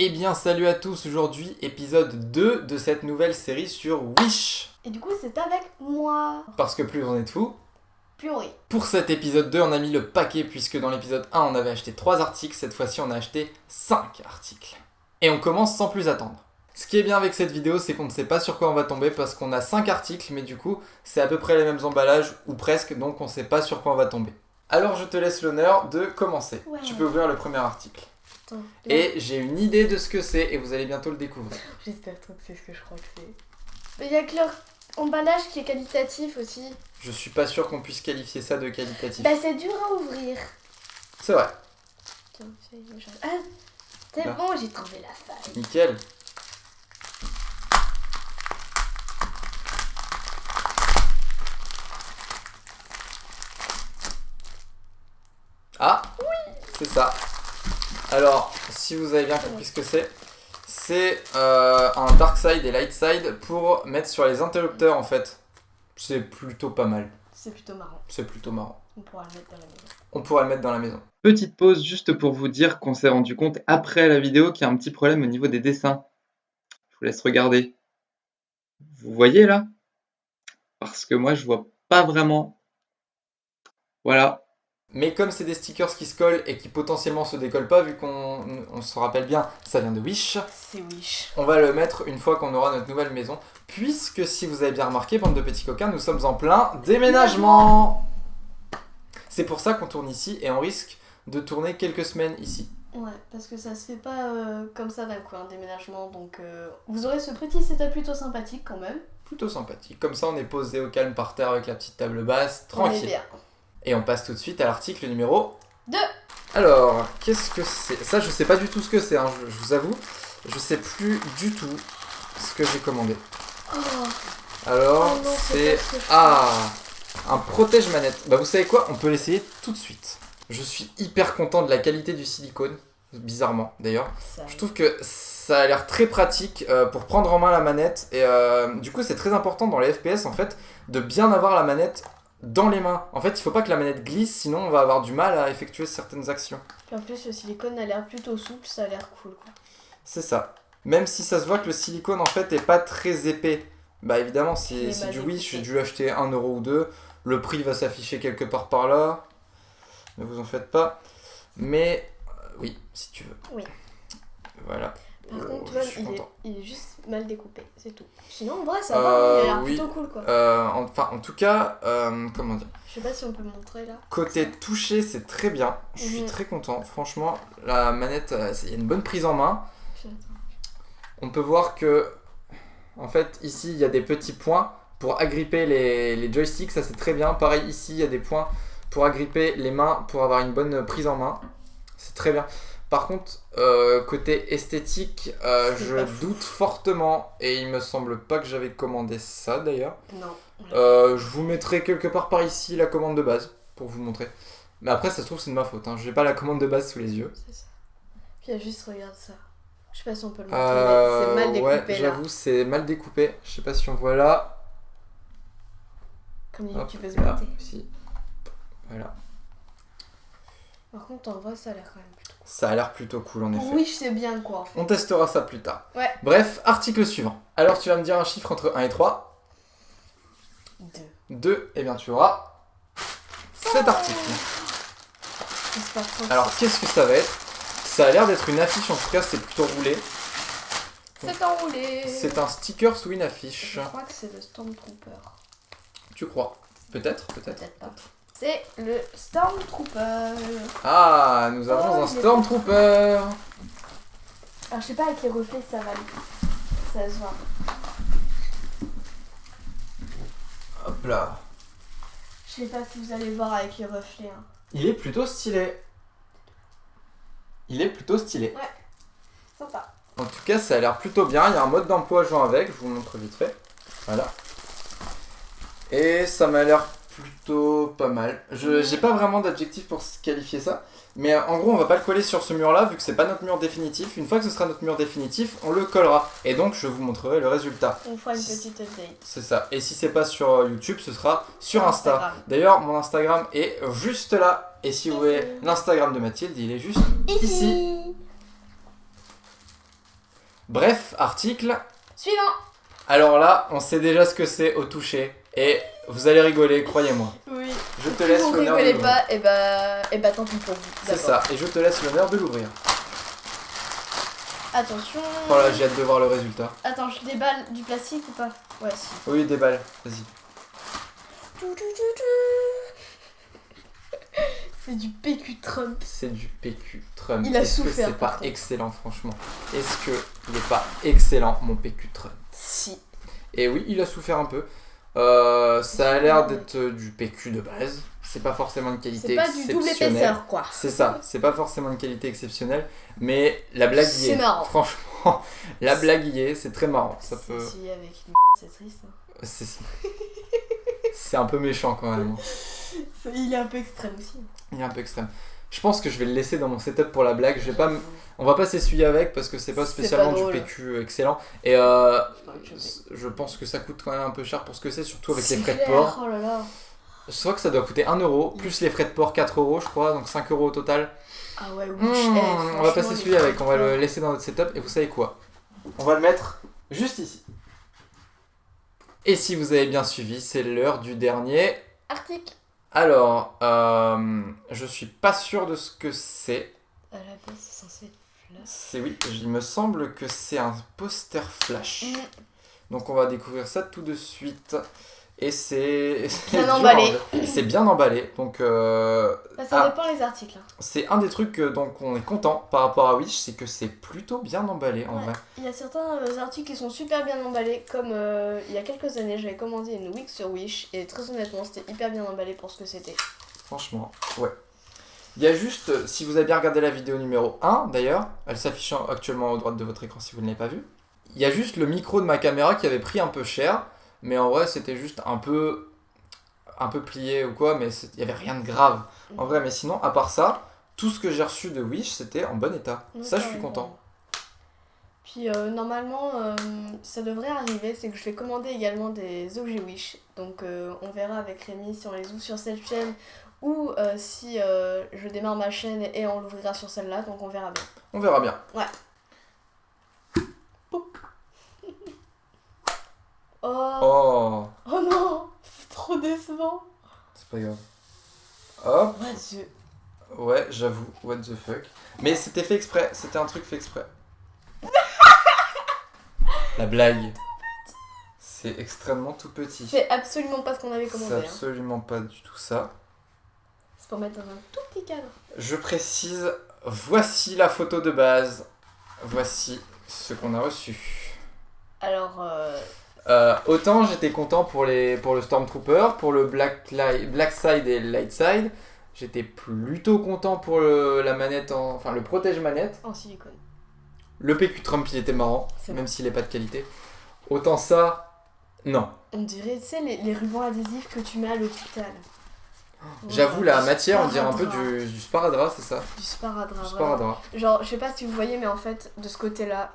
Eh bien salut à tous, aujourd'hui épisode 2 de cette nouvelle série sur Wish. Et du coup c'est avec moi. Parce que plus on est de fous, plus on rit. Pour cet épisode 2 on a mis le paquet puisque dans l'épisode 1 on avait acheté 3 articles, cette fois-ci on a acheté 5 articles. Et on commence sans plus attendre. Ce qui est bien avec cette vidéo c'est qu'on ne sait pas sur quoi on va tomber parce qu'on a 5 articles mais du coup c'est à peu près les mêmes emballages ou presque donc on ne sait pas sur quoi on va tomber. Alors je te laisse l'honneur de commencer. Ouais. Tu peux ouvrir le premier article. Attends, Et j'ai une idée de ce que c'est et vous allez bientôt le découvrir. j'espère trop que c'est ce que je crois que c'est. Mais il y a que leur emballage qui est qualitatif aussi. Je suis pas sûr qu'on puisse qualifier ça de qualitatif. Bah c'est dur à ouvrir. C'est vrai. Tiens, ah, c'est Là. bon, j'ai trouvé la faille. Nickel. Ah oui, c'est ça. Alors, si vous avez bien compris ce que c'est un dark side et light side pour mettre sur les interrupteurs en fait. C'est plutôt pas mal. C'est plutôt marrant. C'est plutôt marrant. On pourra le mettre dans la maison. On pourra le mettre dans la maison. Petite pause juste pour vous dire qu'on s'est rendu compte après la vidéo qu'il y a un petit problème au niveau des dessins. Je vous laisse regarder. Vous voyez là? Parce que moi je vois pas vraiment. Voilà. Mais comme c'est des stickers qui se collent et qui potentiellement se décollent pas, vu qu'on se rappelle bien, ça vient de Wish, C'est Wish. on va le mettre une fois qu'on aura notre nouvelle maison. Puisque si vous avez bien remarqué, bande de petits coquins, nous sommes en plein déménagement. C'est pour ça qu'on tourne ici et on risque de tourner quelques semaines ici. Ouais, parce que ça se fait pas comme ça d'un coup, un déménagement. Donc vous aurez ce petit setup plutôt sympathique quand même. Plutôt sympathique. Comme ça on est posé au calme par terre avec la petite table basse, On est tranquille. bien. Et on passe tout de suite à l'article numéro 2. Alors, qu'est-ce que c'est? Ça, je sais pas du tout ce que c'est, hein, je vous avoue. Je sais plus du tout ce que j'ai commandé. Oh, Alors, oh non, c'est... pas ce que je Un protège-manette. Bah, vous savez quoi? On peut l'essayer tout de suite. Je suis hyper content de la qualité du silicone, bizarrement d'ailleurs. ça. Je trouve que ça a l'air très pratique pour prendre en main la manette. Et du coup, c'est très important dans les FPS, en fait, de bien avoir la manette dans les mains. En fait, il faut pas que la manette glisse, sinon on va avoir du mal à effectuer certaines actions. Puis en plus, le silicone a l'air plutôt souple, ça a l'air cool quoi. C'est ça. Même si ça se voit que le silicone en fait est pas très épais. Bah évidemment, Il est c'est mal du Wish, découpé. j'ai dû acheter 1 euro ou 2. Le prix va s'afficher quelque part par là. Ne vous en faites pas. Mais oui, si tu veux. Oui. Voilà. Par contre, tu je vois, suis content. il est juste mal découpé, c'est tout. Sinon, en vrai, ça va, il a l'air oui. plutôt cool quoi. En tout cas, comment dire? Je sais pas si on peut le montrer là. Côté touché, c'est très bien. Je suis Mhm. très content. Franchement, la manette, il y a une bonne prise en main. Puis, attends. On peut voir que, en fait, ici, il y a des petits points pour agripper les joysticks. Ça, c'est très bien. Pareil, ici, il y a des points pour agripper les mains, pour avoir une bonne prise en main. C'est très bien. Par contre, côté esthétique, C'est je pas fou. doute fortement. Et il me semble pas que j'avais commandé ça, d'ailleurs. Non. Je vous mettrai quelque part par ici la commande de base, pour vous montrer. Mais après, ça se trouve, c'est de ma faute. Hein. J'ai pas la commande de base sous les yeux. C'est ça. Puis juste regarde ça. Je sais pas si on peut le montrer, mais c'est mal découpé ouais, là. j'avoue, c'est mal découpé. Je sais pas si on voit là. Comme Hop, tu peux se là, botter. ici. Voilà. Par contre, en vrai, ça a l'air quand même plutôt cool. Ça a l'air plutôt cool en effet. Pour Wish, c'est bien quoi en fait. On testera ça plus tard. Ouais. Bref, article suivant. Alors tu vas me dire un chiffre entre 1 et 3. 2. 2, et bien tu auras cet article. J'espère trop que Alors qu'est-ce que ça va être? Ça a l'air d'être une affiche, en tout cas c'est plutôt roulé. c'est enroulé. C'est un sticker sous une affiche. Je crois que c'est le Stormtrooper. Tu crois? Peut-être. Peut-être pas. C'est le Stormtrooper. Ah, nous avons Oh, un il est Stormtrooper. Alors je sais pas avec les reflets ça va. Ça se voit. Hop là. Je sais pas si vous allez voir avec les reflets. Hein. Il est plutôt stylé. Sympa. En tout cas, ça a l'air plutôt bien. Il y a un mode d'emploi jouant avec. Je vous montre vite fait. Voilà. Et ça m'a l'air plutôt pas mal. J'ai pas vraiment d'adjectif pour qualifier ça. Mais en gros, on va pas le coller sur ce mur-là, vu que c'est pas notre mur définitif. Une fois que ce sera notre mur définitif, on le collera. Et donc, je vous montrerai le résultat. On fera une petite update. C'est ça. Et si c'est pas sur YouTube, ce sera sur Insta. Instagram. D'ailleurs, mon Instagram est juste là. Et si vous voulez l'Instagram de Mathilde, il est juste ici. Bref, article. Suivant. Alors là, on sait déjà ce que c'est au toucher. Et vous allez rigoler, croyez-moi. Oui. Je te Si laisse vous l'honneur de rigolez l'ouvrir. pas, et bah tant pis pour vous. C'est D'accord. ça, et je te laisse l'honneur de l'ouvrir. Attention. Voilà, j'ai hâte de voir le résultat. Attends, je déballe du plastique ou pas? Ouais, si. Oui, déballe, vas-y. C'est du PQ Trump. C'est du PQ Trump. Il a Est-ce que souffert, c'est par pas contre. excellent, franchement? Est-ce que il est pas excellent, mon PQ Trump? Si. Et oui, il a souffert un peu. Ça a l'air d'être du PQ de base. C'est pas forcément une qualité C'est pas du double exceptionnelle. épaisseur, quoi. C'est ça, c'est pas forcément une qualité exceptionnelle, mais la blague y C'est est. marrant. Franchement, la blague y est, c'est très marrant. Ça peut. Si, avec une c'est triste. Hein. C'est un peu méchant quand même. Il est un peu extrême aussi. Il est un peu extrême. Je pense que je vais le laisser dans mon setup pour la blague. Je vais pas, on va pas s'essuyer avec parce que c'est pas C'est spécialement pas du drôle. PQ excellent. Et je pense que ça coûte quand même un peu cher pour ce que c'est, surtout avec les frais de port. Oh là là. Je crois que ça doit coûter 1 euro, plus les frais de port 4 euros, je crois, donc 5 euros au total. Ah ouais, oui. On va pas s'essuyer avec, on va le laisser dans notre setup. Et vous savez quoi? On va le mettre juste ici. Et si vous avez bien suivi, c'est l'heure du dernier. Arctique. Alors, je suis pas sûr de ce que c'est. À la base, c'est censé être flash. C'est oui, il me semble que c'est un poster flash. Mm. Donc on va découvrir ça tout de suite. Et c'est Bien dur, emballé. hein. C'est bien emballé. Donc Bah, ça dépend les articles. Hein. c'est un des trucs dont on est content par rapport à Wish, c'est que c'est plutôt bien emballé en Ouais. vrai. Il y a certains articles qui sont super bien emballés, comme il y a quelques années, j'avais commandé une wig sur Wish et très honnêtement, c'était hyper bien emballé pour ce que c'était. Franchement, ouais. Il y a juste, si vous avez bien regardé la vidéo numéro 1 d'ailleurs, elle s'affiche actuellement à droite de votre écran si vous ne l'avez pas vue. Il y a juste le micro de ma caméra qui avait pris un peu cher, mais en vrai c'était juste un peu plié ou quoi, mais il n'y avait rien de grave. En vrai, mais sinon, à part ça, tout ce que j'ai reçu de Wish, c'était en bon état. Ça, je suis content. Puis normalement, ça devrait arriver, c'est que je vais commander également des objets Wish. Donc on verra avec Rémi si on les ouvre sur cette chaîne ou si je démarre ma chaîne et on l'ouvrira sur celle-là, donc on verra bien. On verra bien. Ouais. Oh. Oh, Oh non, c'est trop décevant. c'est pas grave. Hop. Ouais, Dieu. Ouais, j'avoue, what the fuck. Mais c'était fait exprès, c'était un truc fait exprès. La blague. C'est extrêmement tout petit. C'est absolument pas ce qu'on avait C'est commandé. Hein. absolument pas du tout ça. C'est pour mettre dans un tout petit cadre. Je précise, voici la photo de base. Voici ce qu'on a reçu. Alors, Autant j'étais content pour le Stormtrooper, pour le Black Side et Light Side. J'étais plutôt content pour la manette, enfin le protège-manette. en silicone. Le PQ Trump il était marrant, C'est même s'il est pas de qualité. Autant ça, non. On dirait, tu sais, les rubans adhésifs que tu mets à l'hôpital. J'avoue, la Du matière, on dirait un peu sparadrap. du sparadrap, c'est ça? Du sparadrap. Du vraiment. sparadrap. Genre, je sais pas si vous voyez, mais en fait, de ce côté-là,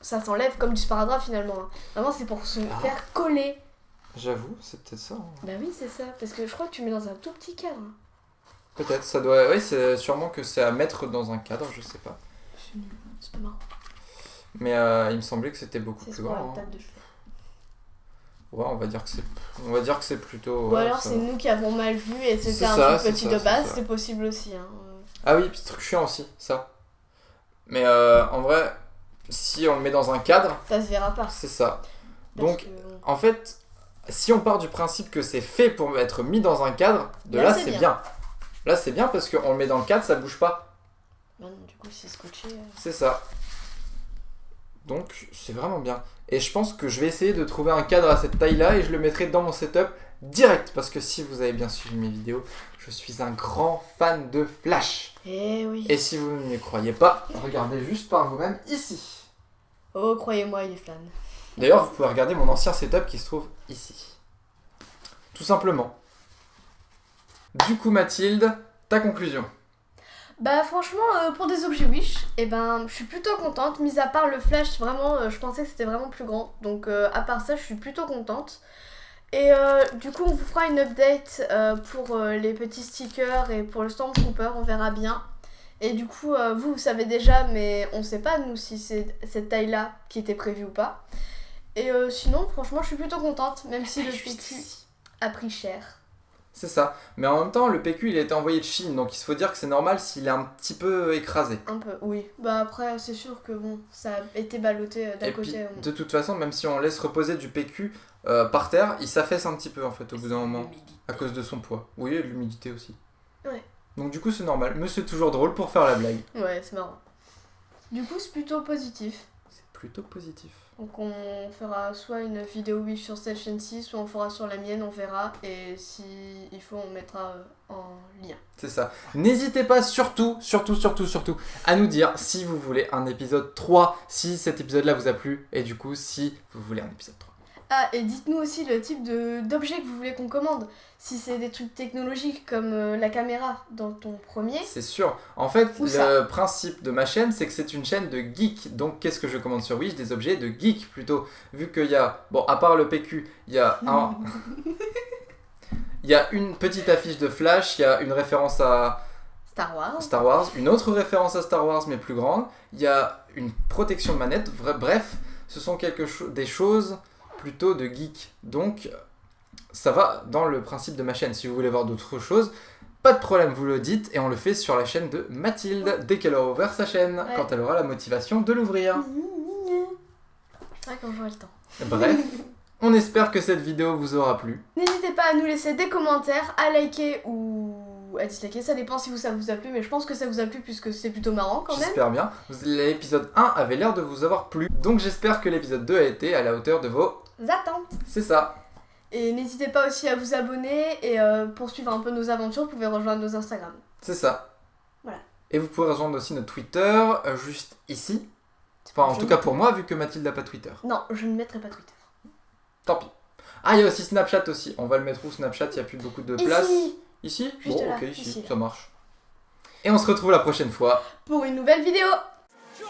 ça s'enlève comme du sparadrap finalement. Hein. Vraiment, c'est pour se faire coller. J'avoue, c'est peut-être ça. Hein. Bah oui, c'est ça. Parce que je crois que tu mets dans un tout petit cadre. Hein. Peut-être, ça doit. Oui, c'est sûrement que c'est à mettre dans un cadre, je sais pas. C'est nul. C'est pas marrant. Mais il me semblait que c'était beaucoup C'est plus pour la grand. Hein. table de cheveux. Ouais, on va dire que c'est plutôt. Ou ouais, alors ça c'est va. nous qui avons mal vu et C'est c'était un ça, truc c'est petit ça, de c'est base, ça. c'est possible aussi. Hein. Ah oui, petit truc chiant aussi, ça. Mais en vrai, si on le met dans un cadre, Ça se verra pas. c'est ça. Parce Donc, que, en fait, si on part du principe que c'est fait pour être mis dans un cadre, de Là, là, c'est c'est bien. bien. Là, c'est bien parce qu'on le met dans le cadre, ça bouge pas. bah non, du coup, c'est scotché. C'est ça. Donc, c'est vraiment bien. Et je pense que je vais essayer de trouver un cadre à cette taille-là et je le mettrai dans mon setup direct. Parce que si vous avez bien suivi mes vidéos, je suis un grand fan de Flash. Eh oui. Et si vous ne me croyez pas, regardez juste par vous-même ici. Oh, croyez-moi, il est fan. D'ailleurs, vous pouvez regarder mon ancien setup qui se trouve ici. Tout simplement. Du coup, Mathilde, ta conclusion. Bah franchement, pour des objets Wish, eh ben, je suis plutôt contente. Mis à part le flash, vraiment, je pensais que c'était vraiment plus grand. Donc à part ça, je suis plutôt contente. Et du coup, on vous fera une update pour les petits stickers et pour le Stormtrooper, on verra bien. Et du coup, vous savez déjà, mais on sait pas, nous, si c'est cette taille-là qui était prévue ou pas. Et sinon, franchement, je suis plutôt contente, même si le PQ a pris cher. C'est ça. Mais en même temps, le PQ, il a été envoyé de Chine, donc il faut dire que c'est normal s'il est un petit peu écrasé. Un peu, oui. Bah après, c'est sûr que bon, ça a été ballotté d'un Et côté. puis, de toute façon, même si on laisse reposer du PQ par terre, il s'affaisse un petit peu en fait au bout d'un moment. À cause de son poids. Oui, et de l'humidité aussi. Ouais. Donc du coup, c'est normal. Mais c'est toujours drôle pour faire la blague. Ouais, c'est marrant. Du coup, c'est plutôt positif. C'est plutôt positif. Donc on fera soit une vidéo Wish sur cette chaîne-ci, soit on fera sur la mienne, on verra. Et si il faut, on mettra en lien. C'est ça. N'hésitez pas surtout à nous dire si vous voulez un épisode 3, si cet épisode-là vous a plu, et du coup, si vous voulez un épisode 3. Ah, et dites-nous aussi le type d'objet que vous voulez qu'on commande. Si c'est des trucs technologiques comme la caméra dans ton premier. C'est sûr. En fait, Ou le ça. principe de ma chaîne, c'est que c'est une chaîne de geek. Donc, qu'est-ce que je commande sur Wish? Des objets de geek plutôt. Vu qu'il y a, bon, à part le PQ, il y a un... Il y a une petite affiche de Flash, il y a une référence à Star Wars, une autre référence à Star Wars mais plus grande, il y a une protection de manette, bref, ce sont des choses plutôt de geek. Donc ça va dans le principe de ma chaîne. Si vous voulez voir d'autres choses, pas de problème, vous le dites et on le fait sur la chaîne de Mathilde dès qu'elle aura ouvert sa chaîne, quand elle aura la motivation de l'ouvrir. Je ferai quand j'aurai le temps. Bref, on espère que cette vidéo vous aura plu. N'hésitez pas à nous laisser des commentaires, à liker ou à disliker, ça dépend si ça vous a plu, mais je pense que ça vous a plu puisque c'est plutôt marrant quand même. J'espère bien. L'épisode 1 avait l'air de vous avoir plu, donc j'espère que l'épisode 2 a été à la hauteur de vos Attentes. C'est ça. Et n'hésitez pas aussi à vous abonner et poursuivre un peu nos aventures, vous pouvez rejoindre nos Instagram. C'est ça. Voilà. Et vous pouvez rejoindre aussi notre Twitter, juste ici. Enfin, en tout cas pour moi, vu que Mathilde n'a pas Twitter. Non, je ne mettrai pas Twitter. Tant pis. Ah, il y a aussi Snapchat aussi. On va le mettre où Snapchat? Il n'y a plus beaucoup de place. Ici Juste bon, là, ok, ici, ici, ça marche. Et on se retrouve la prochaine fois. Pour une nouvelle vidéo. Just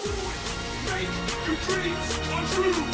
do it. Make your dreams come true.